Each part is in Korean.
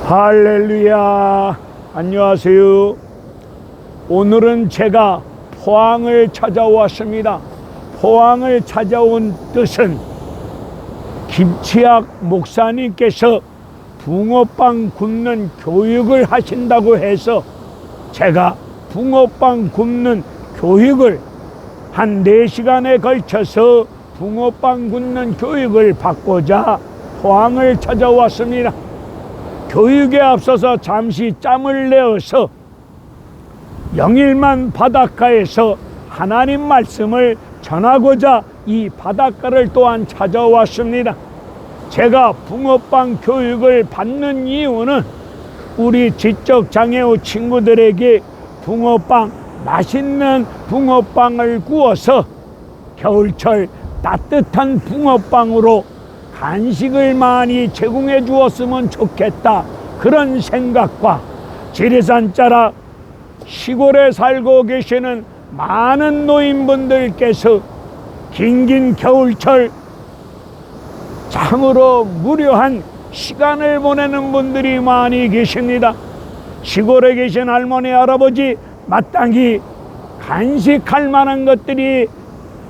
할렐루야. 안녕하세요. 오늘은 제가 포항을 찾아왔습니다. 포항을 찾아온 뜻은 김치학 목사님께서 붕어빵 굽는 교육을 하신다고 해서 제가 붕어빵 굽는 교육을 한 4시간에 걸쳐서 붕어빵 굽는 교육을 받고자 포항을 찾아왔습니다. 교육에 앞서서 잠시 짬을 내어서 영일만 바닷가에서 하나님 말씀을 전하고자 이 바닷가를 또한 찾아왔습니다. 제가 붕어빵 교육을 받는 이유는 우리 지적장애우 친구들에게 붕어빵, 맛있는 붕어빵을 구워서 겨울철 따뜻한 붕어빵으로 간식을 많이 제공해 주었으면 좋겠다, 그런 생각과 지리산 자락 시골에 살고 계시는 많은 노인분들께서 긴긴 겨울철 참으로 무료한 시간을 보내는 분들이 많이 계십니다. 시골에 계신 할머니 할아버지 마땅히 간식할 만한 것들이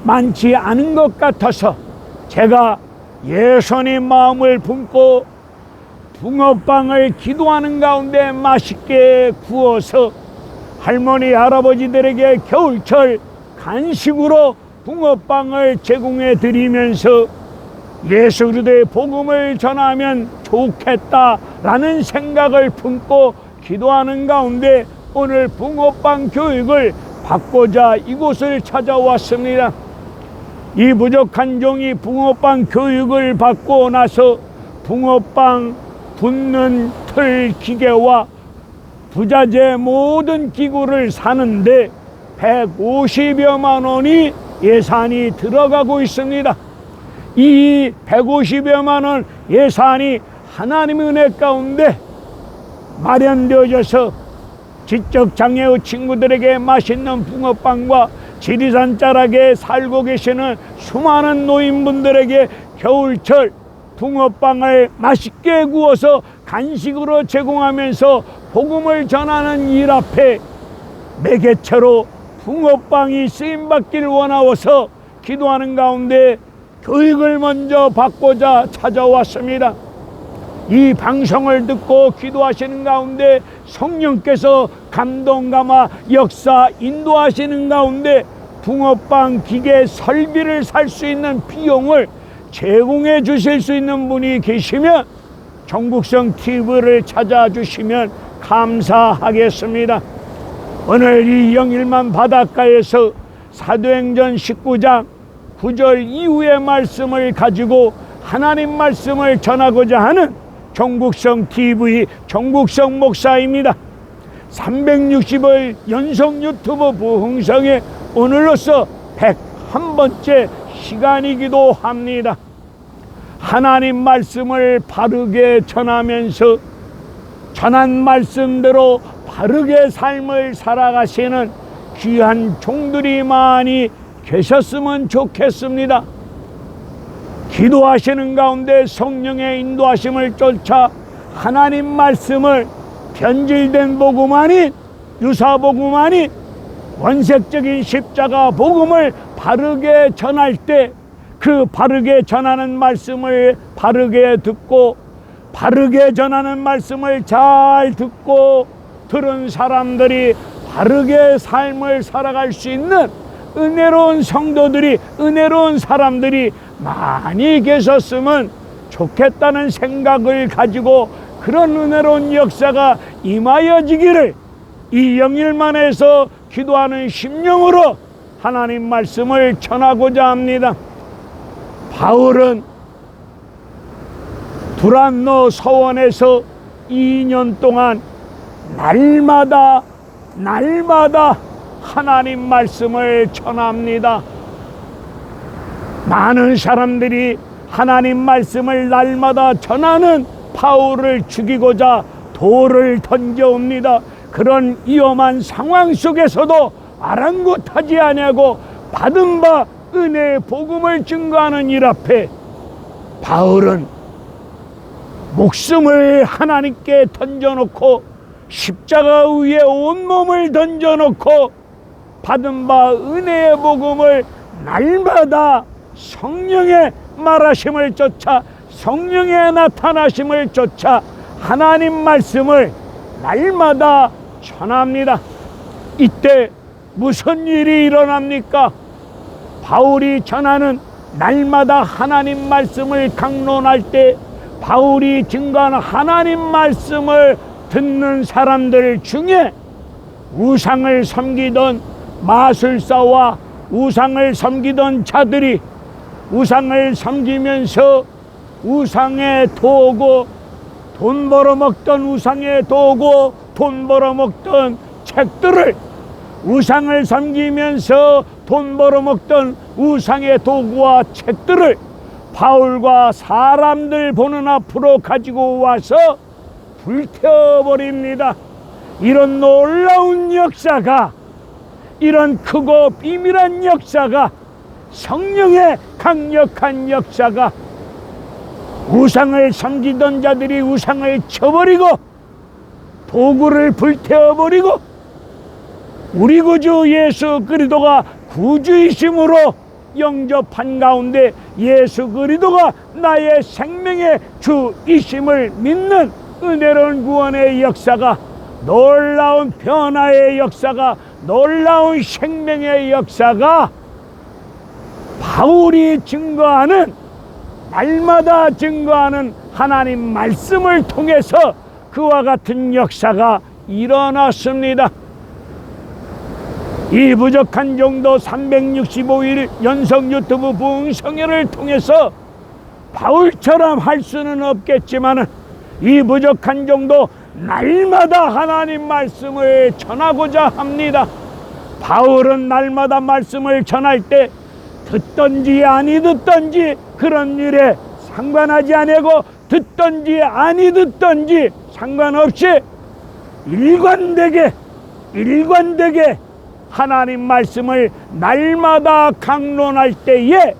많지 않은 것 같아서 제가 예수님 마음을 품고 붕어빵을 기도하는 가운데 맛있게 구워서 할머니 할아버지들에게 겨울철 간식으로 붕어빵을 제공해 드리면서 예수 그리스도의 복음을 전하면 좋겠다라는 생각을 품고 기도하는 가운데 오늘 붕어빵 교육을 받고자 이곳을 찾아왔습니다. 이 부족한 종이 붕어빵 교육을 받고 나서 붕어빵 붓는 틀 기계와 부자재 모든 기구를 사는데 150여만 원이 예산이 들어가고 있습니다. 이 150여만 원 예산이 하나님의 은혜 가운데 마련되어져서 지적장애우 친구들에게 맛있는 붕어빵과 지리산 자락에 살고 계시는 수많은 노인분들에게 겨울철 붕어빵을 맛있게 구워서 간식으로 제공하면서 복음을 전하는 일 앞에 매개체로 붕어빵이 쓰임받기를 원하어서 기도하는 가운데 교육을 먼저 받고자 찾아왔습니다. 이 방송을 듣고 기도하시는 가운데 성령께서 감동감화 역사 인도하시는 가운데 붕어빵 기계 설비를 살 수 있는 비용을 제공해 주실 수 있는 분이 계시면 정국성 TV를 찾아주시면 감사하겠습니다. 오늘 이 영일만 바닷가에서 사도행전 19장 9절 이후의 말씀을 가지고 하나님 말씀을 전하고자 하는 정국성 TV 정국성 목사입니다. 360일 연속 유튜브 부흥성에 오늘로서 101번째 시간이기도 합니다. 하나님 말씀을 바르게 전하면서 전한 말씀대로 바르게 삶을 살아가시는 귀한 종들이 많이 계셨으면 좋겠습니다. 기도하시는 가운데 성령의 인도하심을 쫓아 하나님 말씀을 변질된 복음 아닌 유사 복음 아닌 원색적인 십자가 복음을 바르게 전할 때 그 바르게 전하는 말씀을 바르게 듣고 바르게 전하는 말씀을 잘 듣고 들은 사람들이 바르게 삶을 살아갈 수 있는 은혜로운 성도들이, 은혜로운 사람들이 많이 계셨으면 좋겠다는 생각을 가지고 그런 은혜로운 역사가 임하여지기를 이 영일만에서 기도하는 심령으로 하나님 말씀을 전하고자 합니다. 바울은 두란노 서원에서 2년 동안 날마다 하나님 말씀을 전합니다. 많은 사람들이 하나님 말씀을 날마다 전하는 바울을 죽이고자 돌을 던져옵니다. 그런 위험한 상황 속에서도 아랑곳하지 아니하고 받은 바 은혜의 복음을 증거하는 일 앞에 바울은 목숨을 하나님께 던져놓고 십자가 위에 온몸을 던져놓고 받은 바 은혜의 복음을 날마다 성령의 말하심을 쫓아 성령의 나타나심을 쫓아 하나님 말씀을 날마다 전합니다. 이때 무슨 일이 일어납니까? 바울이 전하는 날마다 하나님 말씀을 강론할 때 바울이 증거하는 하나님 말씀을 듣는 사람들 중에 우상을 섬기던 마술사와 우상을 섬기던 자들이 우상을 섬기면서 우상의 도구, 돈 벌어먹던 우상의 도구, 돈 벌어먹던 책들을 우상을 섬기면서 돈 벌어먹던 우상의 도구와 책들을 바울과 사람들 보는 앞으로 가지고 와서 불태워버립니다. 이런 놀라운 역사가, 이런 크고 비밀한 역사가, 성령의 강력한 역사가 우상을 섬기던 자들이 우상을 쳐버리고 도구를 불태워버리고 우리 구주 예수 그리스도가 구주이심으로 영접한 가운데 예수 그리스도가 나의 생명의 주이심을 믿는 은혜로운 구원의 역사가, 놀라운 변화의 역사가, 놀라운 생명의 역사가 바울이 증거하는, 날마다 증거하는 하나님 말씀을 통해서 그와 같은 역사가 일어났습니다. 이 부족한 정도 365일 연속 유튜브 부흥성회를 통해서 바울처럼 할 수는 없겠지만 이 부족한 정도 날마다 하나님 말씀을 전하고자 합니다. 바울은 날마다 말씀을 전할 때 듣던지 아니 듣던지 그런 일에 상관하지 아니고 듣던지 아니 듣던지 상관없이 일관되게 하나님 말씀을 날마다 강론할 때에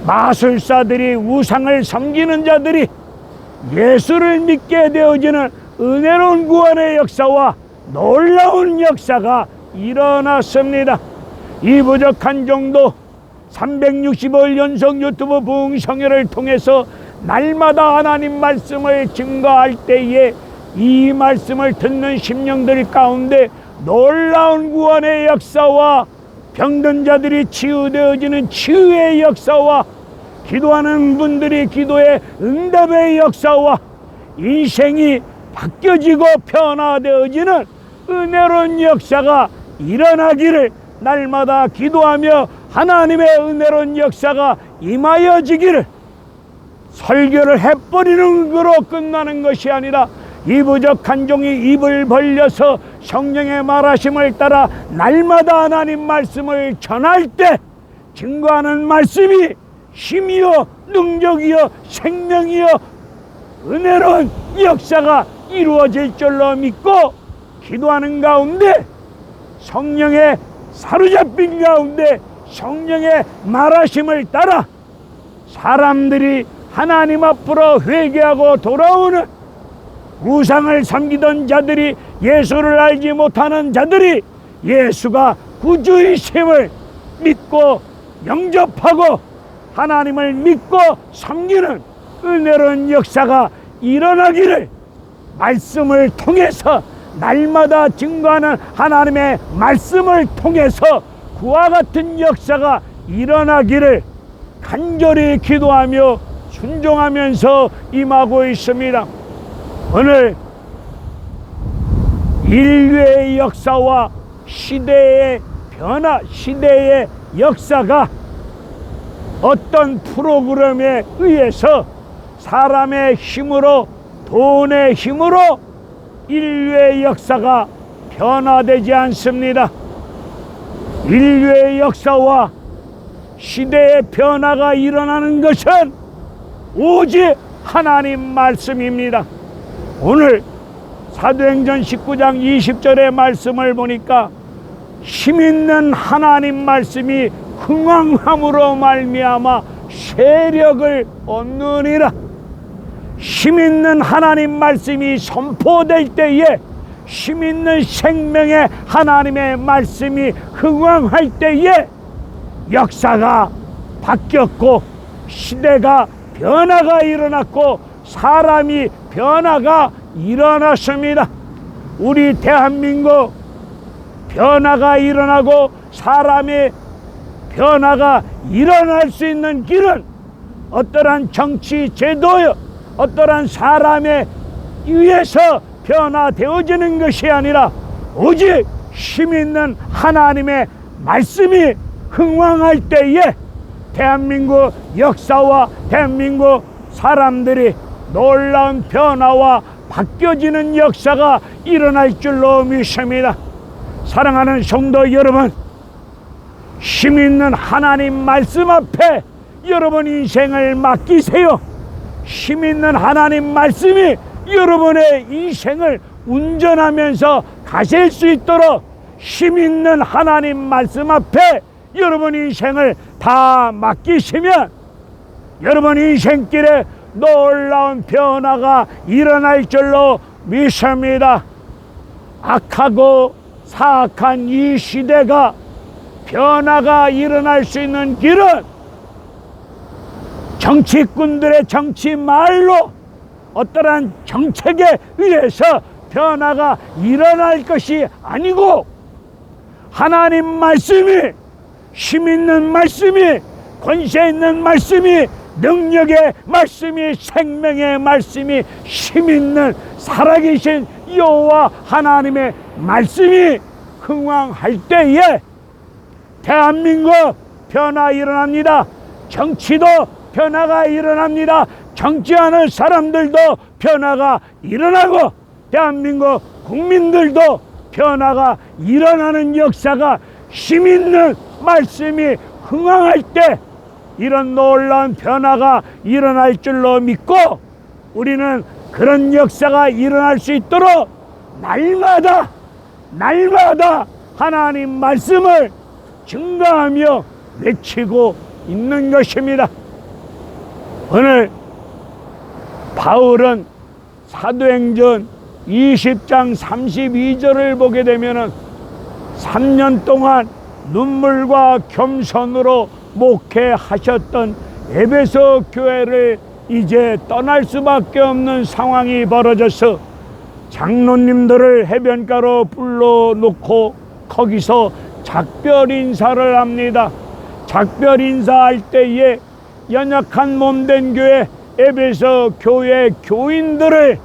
마술사들이, 우상을 섬기는 자들이 예수를 믿게 되어지는 은혜로운 구원의 역사와 놀라운 역사가 일어났습니다. 이 부족한 정도 365일 연속 유튜브 부흥성회를 통해서 날마다 하나님 말씀을 증거할 때에 이 말씀을 듣는 심령들 가운데 놀라운 구원의 역사와 병든 자들이 치유되어지는 치유의 역사와 기도하는 분들이 기도의 응답의 역사와 인생이 바뀌어지고 변화되어지는 은혜로운 역사가 일어나기를 날마다 기도하며 하나님의 은혜로운 역사가 임하여지기를, 설교를 해버리는 거로 끝나는 것이 아니라 이 부족한 종이 입을 벌려서 성령의 말하심을 따라 날마다 하나님 말씀을 전할 때 증거하는 말씀이 힘이요 능력이요 생명이요 은혜로운 역사가 이루어질 줄로 믿고 기도하는 가운데, 성령의 사로잡힌 가운데 성령의 말하심을 따라 사람들이 하나님 앞으로 회개하고 돌아오는, 우상을 섬기던 자들이, 예수를 알지 못하는 자들이 예수가 구주이심을 믿고 영접하고 하나님을 믿고 섬기는 은혜로운 역사가 일어나기를 말씀을 통해서, 날마다 증거하는 하나님의 말씀을 통해서 그와 같은 역사가 일어나기를 간절히 기도하며 순종하면서 임하고 있습니다. 오늘 인류의 역사와 시대의 변화, 시대의 역사가 어떤 프로그램에 의해서 사람의 힘으로, 돈의 힘으로 인류의 역사가 변화되지 않습니다. 인류의 역사와 시대의 변화가 일어나는 것은 오직 하나님 말씀입니다. 오늘 사도행전 19장 20절의 말씀을 보니까 힘있는 하나님 말씀이 흥왕함으로 말미암아 세력을 얻느니라. 힘있는 하나님 말씀이 선포될 때에, 힘있는 생명의 하나님의 말씀이 흥왕할 때에 역사가 바뀌었고, 시대가 변화가 일어났고, 사람이 변화가 일어났습니다. 우리 대한민국 변화가 일어나고 사람의 변화가 일어날 수 있는 길은 어떠한 정치 제도요, 어떠한 사람에 의해서 변화되어지는 것이 아니라 오직 힘있는 하나님의 말씀이 흥왕할 때에 대한민국 역사와 대한민국 사람들이 놀라운 변화와 바뀌어지는 역사가 일어날 줄로 믿습니다. 사랑하는 성도 여러분, 힘있는 하나님 말씀 앞에 여러분 인생을 맡기세요. 힘있는 하나님 말씀이 여러분의 인생을 운전하면서 가실 수 있도록 힘있는 하나님 말씀 앞에 여러분 인생을 다 맡기시면 여러분 인생길에 놀라운 변화가 일어날 줄로 믿습니다. 악하고 사악한 이 시대가 변화가 일어날 수 있는 길은 정치꾼들의 정치 말로 어떠한 정책에 의해서 변화가 일어날 것이 아니고, 하나님 말씀이, 힘있는 말씀이, 권세 있는 말씀이, 능력의 말씀이, 생명의 말씀이, 힘있는 살아계신 여호와 하나님의 말씀이 흥왕할 때에 대한민국 변화 일어납니다. 정치도 변화가 일어납니다. 정치하는 사람들도 변화가 일어나고 대한민국 국민들도 변화가 일어나는 역사가 힘있는 말씀이 흥왕할 때 이런 놀라운 변화가 일어날 줄로 믿고, 우리는 그런 역사가 일어날 수 있도록 날마다 하나님 말씀을 증거하며 외치고 있는 것입니다. 오늘 바울은 사도행전 20장 32절을 보게 되면은 3년 동안 눈물과 겸손으로 목회하셨던 에베소 교회를 이제 떠날 수밖에 없는 상황이 벌어져서 장로님들을 해변가로 불러놓고 거기서 작별 인사를 합니다. 작별 인사할 때에 연약한 몸된 교회 에베소 교회 교인들을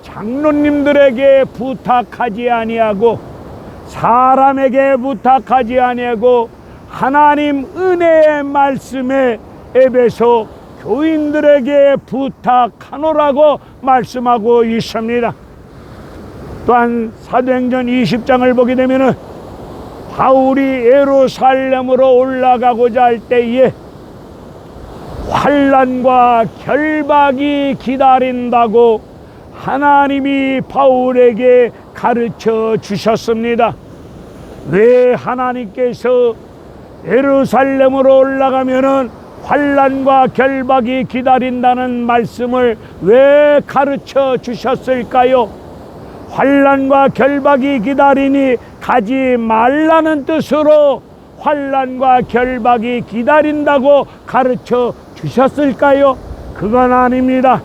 장로님들에게 부탁하지 아니하고 사람에게 부탁하지 아니하고 하나님 은혜의 말씀에 에베소 교인들에게 부탁하노라고 말씀하고 있습니다. 또한 사도행전 20장을 보게 되면은 바울이 예루살렘으로 올라가고자 할 때에 환난과 결박이 기다린다고 하나님이 바울에게 가르쳐 주셨습니다. 왜 하나님께서 예루살렘으로 올라가면은 환난과 결박이 기다린다는 말씀을 왜 가르쳐 주셨을까요? 환난과 결박이 기다리니 가지 말라는 뜻으로 환난과 결박이 기다린다고 가르쳐 주셨을까요? 그건 아닙니다.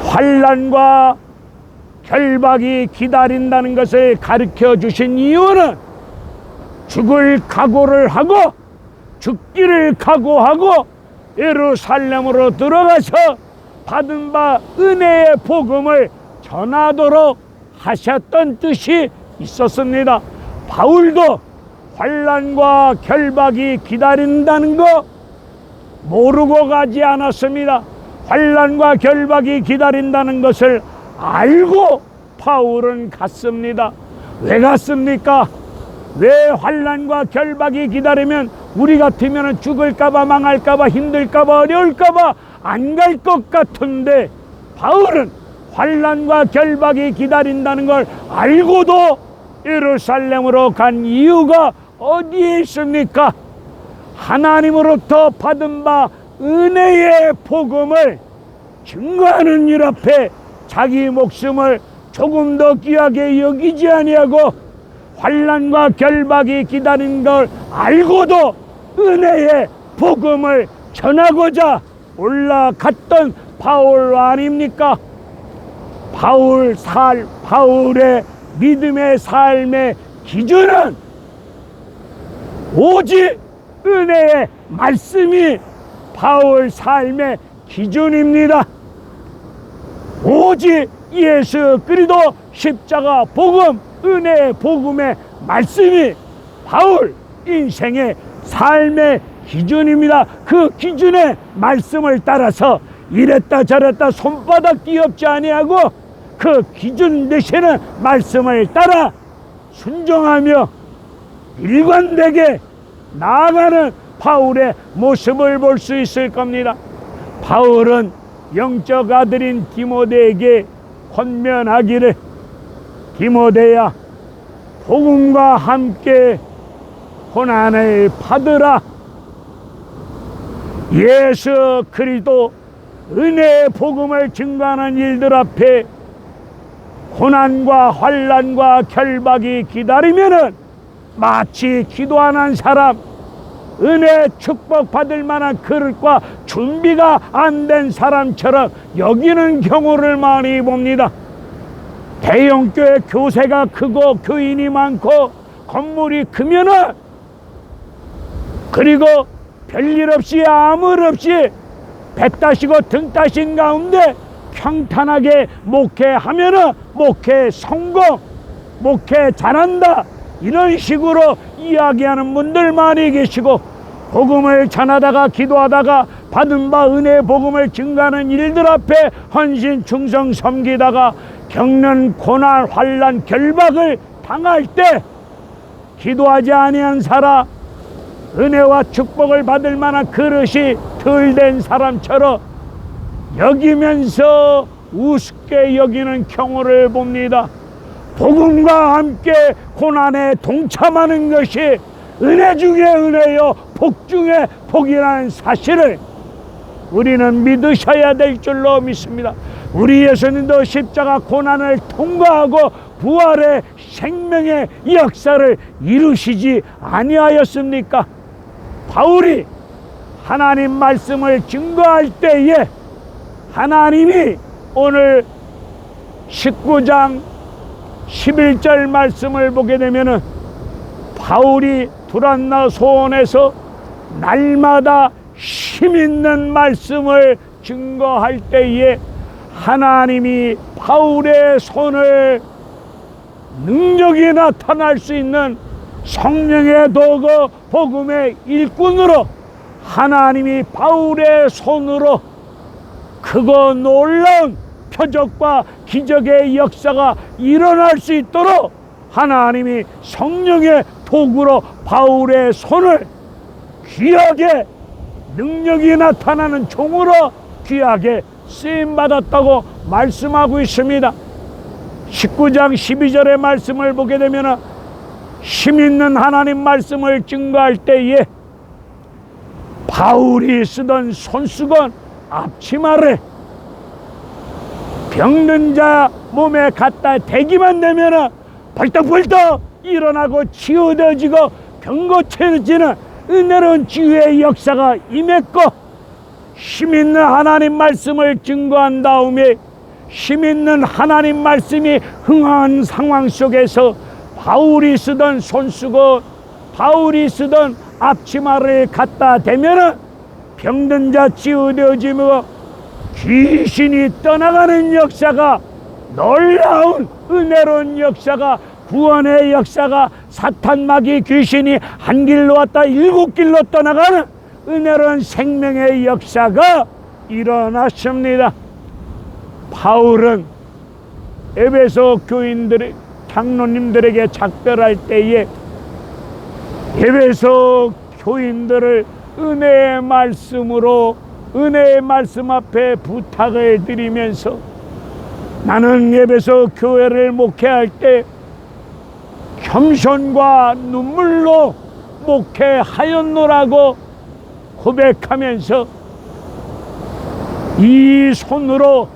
환난과 결박이 기다린다는 것을 가르쳐 주신 이유는 죽을 각오를 하고 죽기를 각오하고 예루살렘으로 들어가서 받은 바 은혜의 복음을 전하도록 하셨던 뜻이 있었습니다. 바울도 환난과 결박이 기다린다는 거 모르고 가지 않았습니다. 환난과 결박이 기다린다는 것을 알고 바울은 갔습니다. 왜 갔습니까? 왜 환난과 결박이 기다리면 우리 같으면 죽을까봐 망할까봐 힘들까봐 어려울까봐 안 갈 것 같은데, 바울은 환난과 결박이 기다린다는 걸 알고도 예루살렘으로 간 이유가 어디에 있습니까? 하나님으로부터 받은 바 은혜의 복음을 증거하는 일 앞에 자기 목숨을 조금 더 귀하게 여기지 아니하고 환난과 결박이 기다린 걸 알고도 은혜의 복음을 전하고자 올라갔던 바울 아닙니까? 바울의 믿음의 삶의 기준은 오직 은혜의 말씀이 바울 삶의 기준입니다. 오직 예수 그리스도 십자가 복음, 은혜의 복음의 말씀이 바울 인생의 삶의 기준입니다. 그 기준의 말씀을 따라서 이랬다 저랬다 손바닥 뒤엎지 아니하고 그 기준 되시는 말씀을 따라 순종하며 일관되게 나아가는 바울의 모습을 볼 수 있을 겁니다. 바울은 영적 아들인 디모데에게 권면하기를, 디모데야, 복음과 함께 고난을 받으라. 예수 그리스도 은혜의 복음을 증거하는 일들 앞에 고난과 환난과 결박이 기다리면은 마치 기도 안 한 사람, 은혜 축복 받을 만한 그릇과 준비가 안 된 사람처럼 여기는 경우를 많이 봅니다. 대형교회 교세가 크고 교인이 많고 건물이 크면은, 그리고 별일 없이 아무 일 없이 배 따시고 등 따신 가운데 평탄하게 목회하면은 목회 성공, 목회 잘한다, 이런 식으로 이야기하는 분들 많이 계시고, 복음을 전하다가 기도하다가 받은 바 은혜의 복음을 증가하는 일들 앞에 헌신 충성 섬기다가 겪는 고난 환난 결박을 당할 때 기도하지 아니한 사람, 은혜와 축복을 받을 만한 그릇이 덜 된 사람처럼 여기면서 우습게 여기는 경우를 봅니다. 복음과 함께 고난에 동참하는 것이 은혜 중에 은혜요 복 중에 복이라는 사실을 우리는 믿으셔야 될 줄로 믿습니다. 우리 예수님도 십자가 고난을 통과하고 부활의 생명의 역사를 이루시지 아니하였습니까? 바울이 하나님 말씀을 증거할 때에 하나님이 오늘 19장 11절 말씀을 보게 되면은 바울이 두란노 소원에서 날마다 힘있는 말씀을 증거할 때에 하나님이 바울의 손을 능력이 나타날 수 있는 성령의 도구 복음의 일꾼으로 하나님이 바울의 손으로 크고 놀라운 표적과 기적의 역사가 일어날 수 있도록 하나님이 성령의 도구로 바울의 손을 귀하게 능력이 나타나는 종으로 귀하게 쓰임받았다고 말씀하고 있습니다. 19장 12절의 말씀을 보게 되면 힘있는 하나님 말씀을 증거할 때에 바울이 쓰던 손수건 앞치마를 병든 자 몸에 갖다 대기만 되면 벌떡벌떡 일어나고 치유되어지고 병 고쳐지는 은혜로운 치유의 역사가 임했고, 힘있는 하나님 말씀을 증거한 다음에 힘있는 하나님 말씀이 흥한 상황 속에서 바울이 쓰던 손수건, 바울이 쓰던 앞치마를 갖다 대면 병든 자 치유되어지며 귀신이 떠나가는 역사가, 놀라운 은혜로운 역사가, 구원의 역사가, 사탄 마귀 귀신이 한 길로 왔다 7길로 떠나가는 은혜로운 생명의 역사가 일어났습니다. 바울은 에베소 교인들의 장로님들에게 작별할 때에 에베소 교인들을 은혜의 말씀으로, 은혜의 말씀 앞에 부탁을 드리면서 나는 에베소 교회를 목회할 때 겸손과 눈물로 목회하였노라고 고백하면서 이 손으로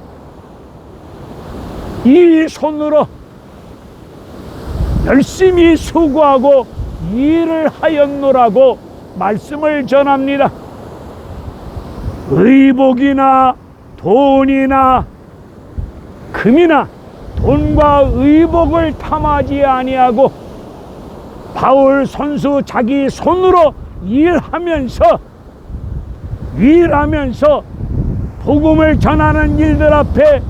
열심히 수고하고 일을 하였노라고 말씀을 전합니다. 의복이나 돈이나 금이나 돈과 의복을 탐하지 아니하고 바울 선수 자기 손으로 일하면서 복음을 전하는 일들 앞에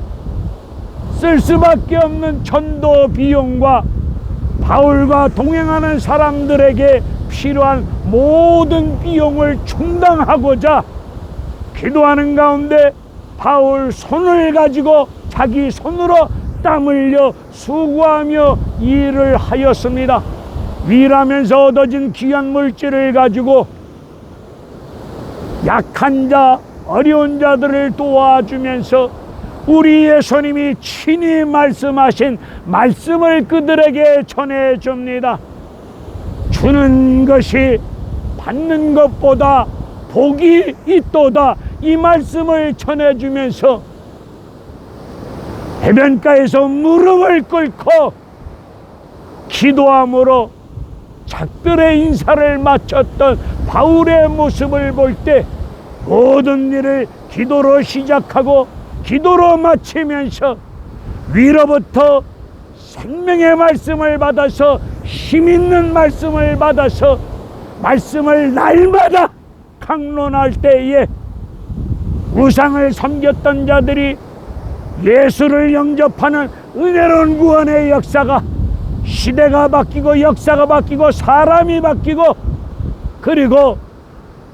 쓸 수밖에 없는 전도 비용과 바울과 동행하는 사람들에게 필요한 모든 비용을 충당하고자 기도하는 가운데 바울 손을 가지고 자기 손으로 땀 흘려 수고하며 일을 하였습니다. 일하면서 얻어진 귀한 물질을 가지고 약한 자, 어려운 자들을 도와주면서 우리 예수님이 친히 말씀하신 말씀을 그들에게 전해줍니다. 주는 것이 받는 것보다 복이 있도다, 이 말씀을 전해주면서 해변가에서 무릎을 꿇고 기도함으로 작들의 인사를 마쳤던 바울의 모습을 볼 때 모든 일을 기도로 시작하고 기도로 마치면서 위로부터 생명의 말씀을 받아서 힘있는 말씀을 받아서 말씀을 날마다 강론할 때에 우상을 섬겼던 자들이 예수를 영접하는 은혜로운 구원의 역사가, 시대가 바뀌고 역사가 바뀌고 사람이 바뀌고 그리고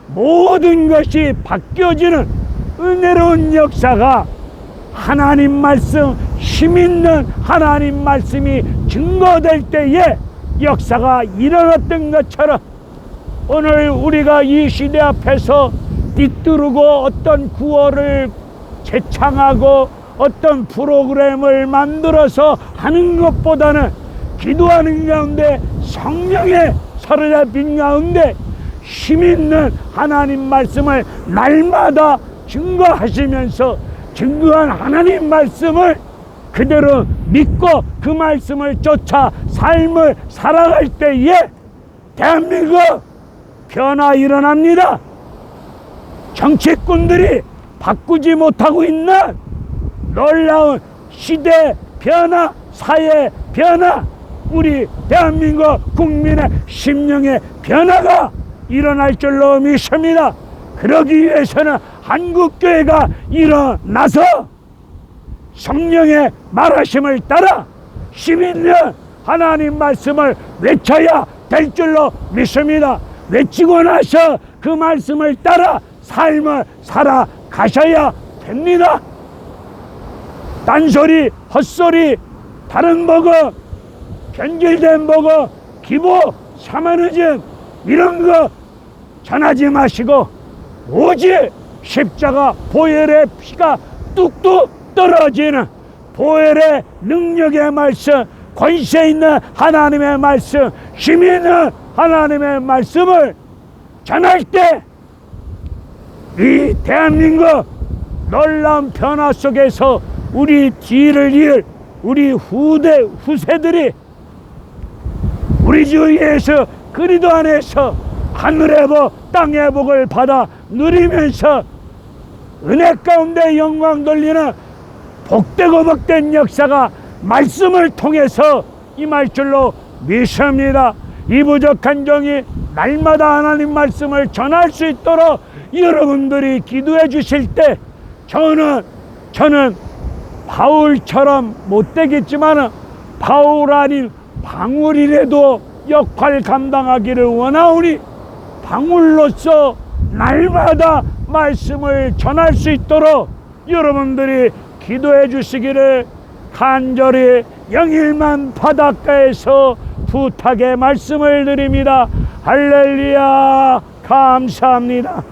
모든 것이 바뀌어지는 은혜로운 역사가 하나님 말씀, 힘있는 하나님 말씀이 증거될 때에 역사가 일어났던 것처럼 오늘 우리가 이 시대 앞에서 띠뚜르고 어떤 구호를 제창하고 어떤 프로그램을 만들어서 하는 것보다는 기도하는 가운데 성령에 사로잡힌 가운데 힘있는 하나님 말씀을 날마다 증거하시면서 증거한 하나님 말씀을 그대로 믿고 그 말씀을 쫓아 삶을 살아갈 때에 대한민국 변화 일어납니다. 정치꾼들이 바꾸지 못하고 있는 놀라운 시대 변화, 사회 변화, 우리 대한민국 국민의 심령의 변화가 일어날 줄로 믿습니다. 그러기 위해서는 한국교회가 일어나서 성령의 말하심을 따라 힘있는 하나님 말씀을 외쳐야 될 줄로 믿습니다. 외치고 나서 그 말씀을 따라 삶을 살아가셔야 됩니다. 딴소리, 헛소리, 다른 보고, 변질된 보고, 기보, 샤머니즘 이런 거 전하지 마시고 오직 십자가 보혈의 피가 뚝뚝 떨어지는 보혈의 능력의 말씀, 권세 있는 하나님의 말씀, 힘 있는 하나님의 말씀을 전할 때 이 대한민국 놀라운 변화 속에서 우리 뒤를 이을 우리 후세들이 우리 주 예수 그리스도 안에서 하늘의 복 땅의 복을 받아 누리면서 은혜 가운데 영광 돌리는 복되고 복된 역사가 말씀을 통해서 임할 줄로 믿습니다. 이 부족한 종이 날마다 하나님 말씀을 전할 수 있도록 여러분들이 기도해 주실 때 저는 바울처럼 못 되겠지만 바울 아닌 방울이라도 역할 감당하기를 원하오니 방울로서 날마다 말씀을 전할 수 있도록 여러분들이 기도해 주시기를 간절히 영일만 바닷가에서 부탁의 말씀을 드립니다. 할렐루야, 감사합니다.